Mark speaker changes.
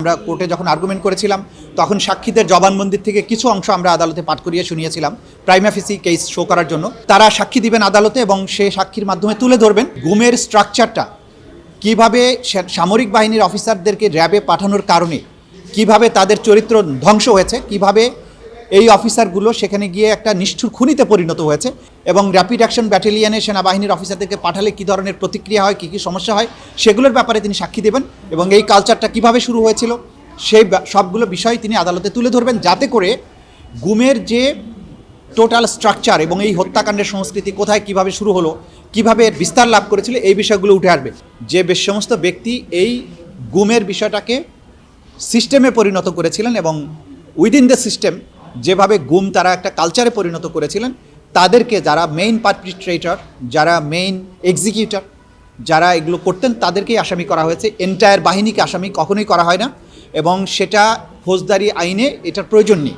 Speaker 1: আমরা কোর্টে যখন আর্গুমেন্ট করেছিলাম তখন সাক্ষীদের জবানবন্দির থেকে কিছু অংশ আমরা আদালতে পাঠ করিয়ে শুনিয়েছিলাম প্রাইমা ফেসি কেস শো করার জন্য। তারা সাক্ষী দিবেন আদালতে এবং সে সাক্ষীর মাধ্যমে তুলে ধরবেন গুমের স্ট্রাকচারটা কিভাবে সামরিক বাহিনীর অফিসারদেরকে র্যাবে পাঠানোর কারণে কিভাবে তাদের চরিত্র ধ্বংস হয়েছে, কিভাবে এই অফিসারগুলো সেখানে গিয়ে একটা নিষ্ঠুর খুনিতে পরিণত হয়েছে এবং র্যাপিড অ্যাকশন ব্যাটালিয়নে সেনাবাহিনীর অফিসারদেরকে পাঠালে কী ধরনের প্রতিক্রিয়া হয়, কী কী সমস্যা হয়, সেগুলোর ব্যাপারে তিনি সাক্ষী দেবেন এবং এই কালচারটা কিভাবে শুরু হয়েছিল সেই সবগুলো বিষয় তিনি আদালতে তুলে ধরবেন, যাতে করে গুমের যে টোটাল স্ট্রাকচার এবং এই হত্যাকাণ্ডের সংস্কৃতি কোথায় কিভাবে শুরু হলো, কিভাবে এর বিস্তার লাভ করেছিল, এই বিষয়গুলো উঠে আসবে। যে সমস্ত ব্যক্তি এই গুমের বিষয়টাকে সিস্টেমে পরিণত করেছিলেন এবং উইদিন দ্য সিস্টেম যেভাবে গুম তারা একটা কালচারে পরিণত করেছিলেন, তাদেরকে যারা মেইন পারপিট্রেটর, যারা মেইন এক্সিকিউটর, যারা এগুলো করতেন, তাদেরকেই আসামি করা হয়েছে। এন্টায়ার বাহিনীকে আসামি কখনোই করা হয় না এবং সেটা ফৌজদারি আইনে এটার প্রয়োজন নেই।